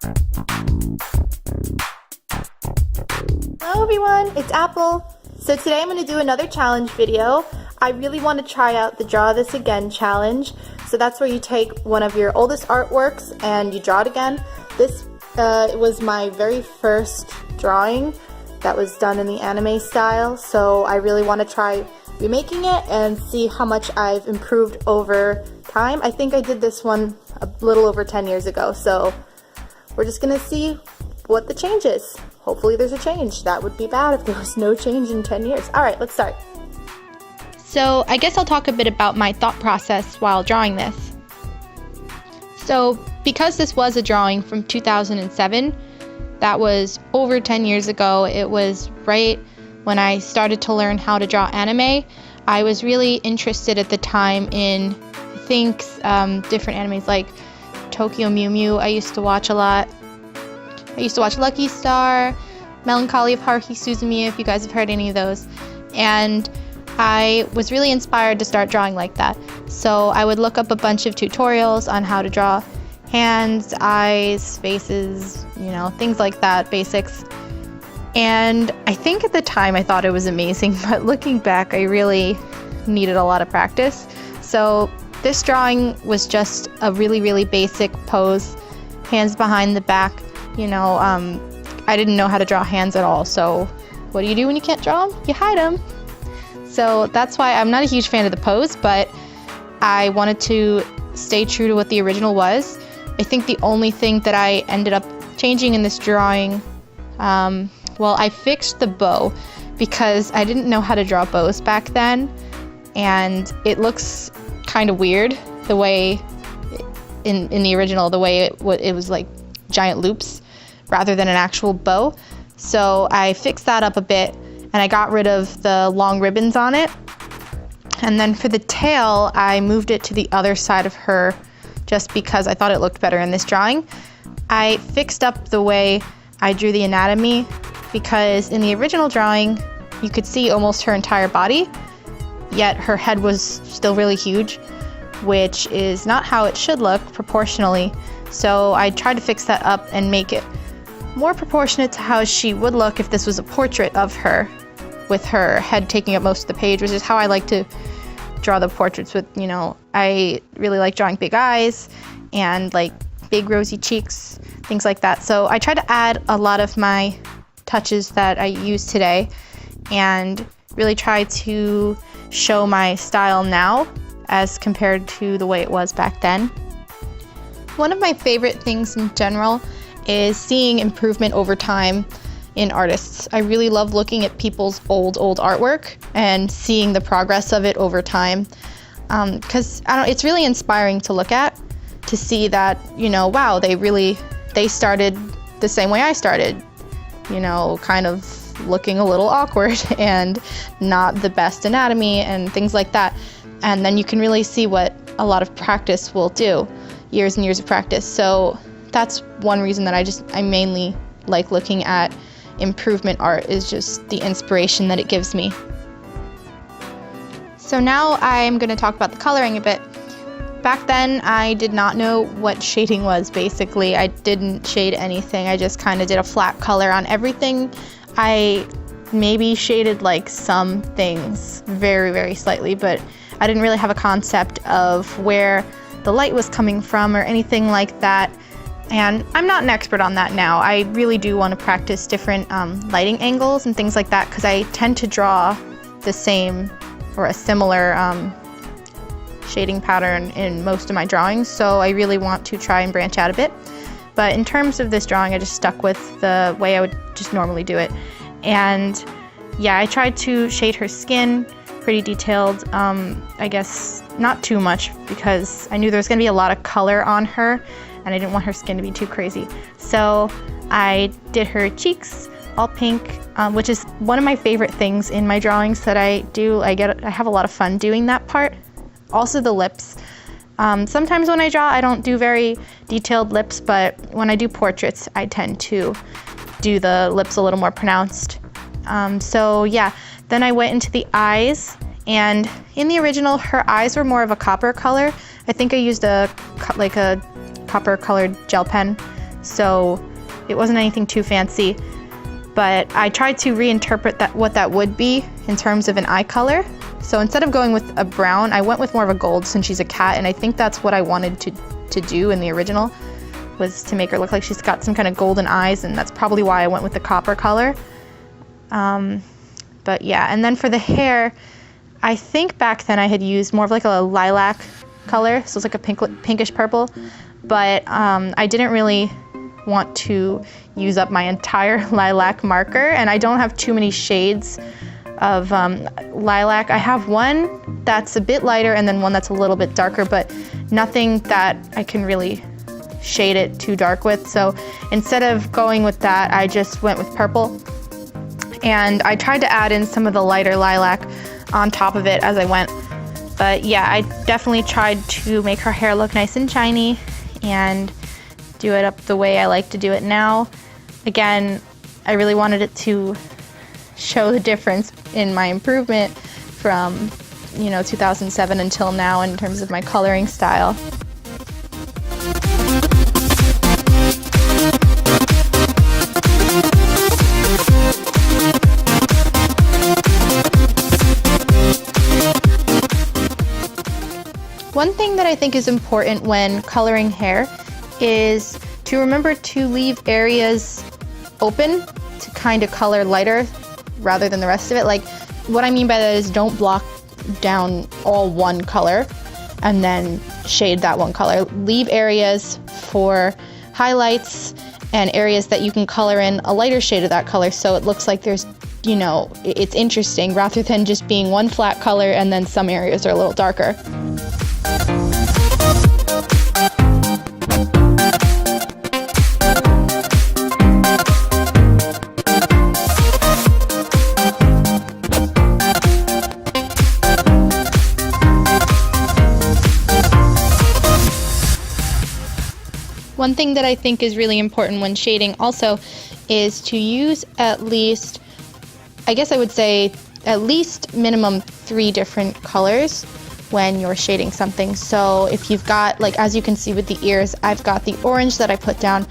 Hello everyone, it's Apple. So today I'm going to do another challenge video. I really want to try out the Draw This Again challenge. So that's where you take one of your oldest artworks and you draw it again. This was my very first drawing that was done in the anime style, so I really want to try remaking it and see how much I've improved over time. I think I did this one a little over 10 years ago, so we're just going to see what the change is. Hopefully there's a change. That would be bad if there was no change in 10 years. Alright, let's start. So I guess I'll talk a bit about my thought process while drawing this. So because this was a drawing from 2007, that was over 10 years ago. It was right when I started to learn how to draw anime. I was really interested at the time in, I think, different animes like Tokyo Mew Mew I used to watch a lot. I used to watch Lucky Star, Melancholy of Haruhi Suzumiya, if you guys have heard any of those. And I was really inspired to start drawing like that. So I would look up a bunch of tutorials on how to draw hands, eyes, faces, things like that, basics. And I think at the time I thought it was amazing, but looking back, I really needed a lot of practice. So this drawing was just a really, really basic pose, hands behind the back. I didn't know how to draw hands at all, so what do you do when you can't draw them? You hide them. So that's why I'm not a huge fan of the pose, but I wanted to stay true to what the original was. I think the only thing that I ended up changing in this drawing, I fixed the bow because I didn't know how to draw bows back then, and it looks kind of weird the way in the original, the way it was like giant loops rather than an actual bow. So I fixed that up a bit and I got rid of the long ribbons on it. And then for the tail, I moved it to the other side of her just because I thought it looked better in this drawing. I fixed up the way I drew the anatomy because in the original drawing, you could see almost her entire body, yet her head was still really huge, which is not how it should look proportionally. So I tried to fix that up and make it more proportionate to how she would look if this was a portrait of her, with her head taking up most of the page, which is how I like to draw the portraits with, I really like drawing big eyes and like big rosy cheeks, things like that. So I tried to add a lot of my touches that I use today and really try to show my style now as compared to the way it was back then. One of my favorite things in general is seeing improvement over time in artists. I really love looking at people's old artwork and seeing the progress of it over time, because it's really inspiring to look at, to see that, wow, they started the same way I started, kind of looking a little awkward and not the best anatomy and things like that. And then you can really see what a lot of practice will do, years and years of practice. So that's one reason that I mainly like looking at improvement art, is just the inspiration that it gives me. So now I'm going to talk about the coloring a bit. Back then I did not know what shading was, basically. I didn't shade anything. I just kind of did a flat color on everything. I maybe shaded like some things very, very slightly, but I didn't really have a concept of where the light was coming from or anything like that. And I'm not an expert on that now. I really do want to practice different lighting angles and things like that, because I tend to draw the same or a similar shading pattern in most of my drawings, so I really want to try and branch out a bit. But in terms of this drawing, I just stuck with the way I would just normally do it. And yeah, I tried to shade her skin pretty detailed. I guess not too much, because I knew there was going to be a lot of color on her and I didn't want her skin to be too crazy. So I did her cheeks all pink, which is one of my favorite things in my drawings that I do. I have a lot of fun doing that part. Also the lips. Sometimes when I draw, I don't do very detailed lips, but when I do portraits, I tend to do the lips a little more pronounced. So yeah, then I went into the eyes, and in the original, her eyes were more of a copper color. I think I used a copper colored gel pen so it wasn't anything too fancy. But I tried to reinterpret what that would be in terms of an eye color. So instead of going with a brown, I went with more of a gold since she's a cat, and I think that's what I wanted to do in the original, was to make her look like she's got some kind of golden eyes, and that's probably why I went with the copper color. But yeah, and then for the hair, I think back then I had used more of like a lilac color, so it's like a pinkish purple, but I didn't really want to use up my entire lilac marker, and I don't have too many shades of lilac. I have one that's a bit lighter and then one that's a little bit darker, but nothing that I can really shade it too dark with. So instead of going with that, I just went with purple, and I tried to add in some of the lighter lilac on top of it as I went. But yeah, I definitely tried to make her hair look nice and shiny and do it up the way I like to do it now. Again, I really wanted it to show the difference in my improvement from 2007 until now in terms of my coloring style. One thing that I think is important when coloring hair is to remember to leave areas open to kind of color lighter rather than the rest of it. Like, what I mean by that is don't block down all one color and then shade that one color. Leave areas for highlights and areas that you can color in a lighter shade of that color, so it looks like there's, it's interesting rather than just being one flat color and then some areas are a little darker. One thing that I think is really important when shading also is to use at least, I guess I would say at least minimum 3 different colors when you're shading something. So if you've got, like as you can see with the ears, I've got the orange that I put down,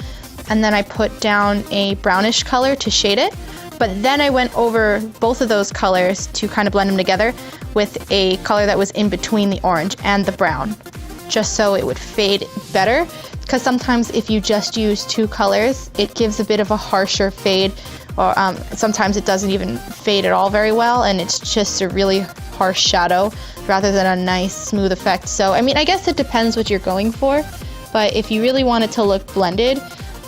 and then I put down a brownish color to shade it. But then I went over both of those colors to kind of blend them together with a color that was in between the orange and the brown, just so it would fade better. Because sometimes if you just use 2 colors, it gives a bit of a harsher fade, or sometimes it doesn't even fade at all very well, and it's just a really harsh shadow rather than a nice smooth effect. So I mean, I guess it depends what you're going for, but if you really want it to look blended,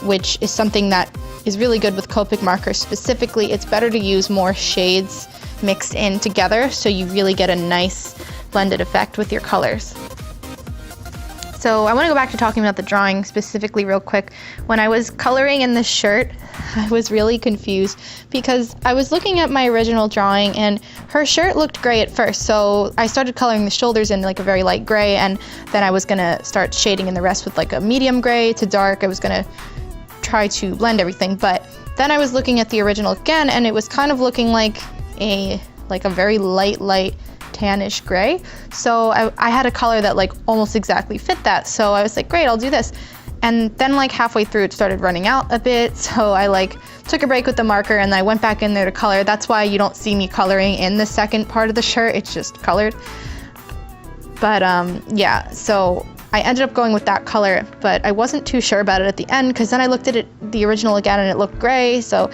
which is something that is really good with Copic markers specifically, it's better to use more shades mixed in together so you really get a nice blended effect with your colors. So I want to go back to talking about the drawing specifically real quick. When I was coloring in this shirt, I was really confused because I was looking at my original drawing and her shirt looked gray at first. So I started coloring the shoulders in like a very light gray, and then I was going to start shading in the rest with like a medium gray to dark. I was going to try to blend everything. But then I was looking at the original again, and it was kind of looking like a very light tannish gray. So I had a color that like almost exactly fit that. So I was like, great, I'll do this. And then like halfway through it started running out a bit. So I like took a break with the marker and I went back in there to color. That's why you don't see me coloring in the second part of the shirt. It's just colored. But yeah, so I ended up going with that color, but I wasn't too sure about it at the end because then I looked at the original again and it looked gray. So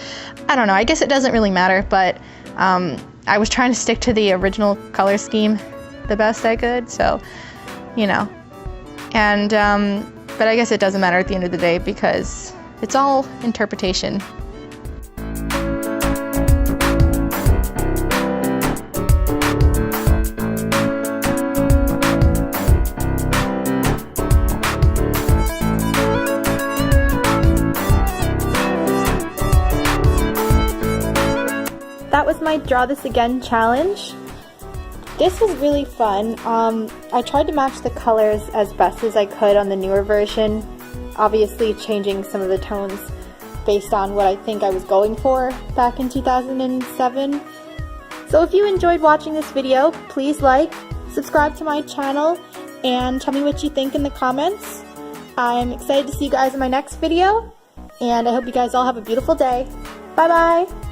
I don't know, I guess it doesn't really matter, but I was trying to stick to the original color scheme the best I could, so, and, but I guess it doesn't matter at the end of the day because it's all interpretation. That was my Draw This Again challenge. This was really fun. I tried to match the colors as best as I could on the newer version, obviously changing some of the tones based on what I think I was going for back in 2007. So if you enjoyed watching this video, please like, subscribe to my channel, and tell me what you think in the comments. I'm excited to see you guys in my next video. and I hope you guys all have a beautiful day. Bye bye!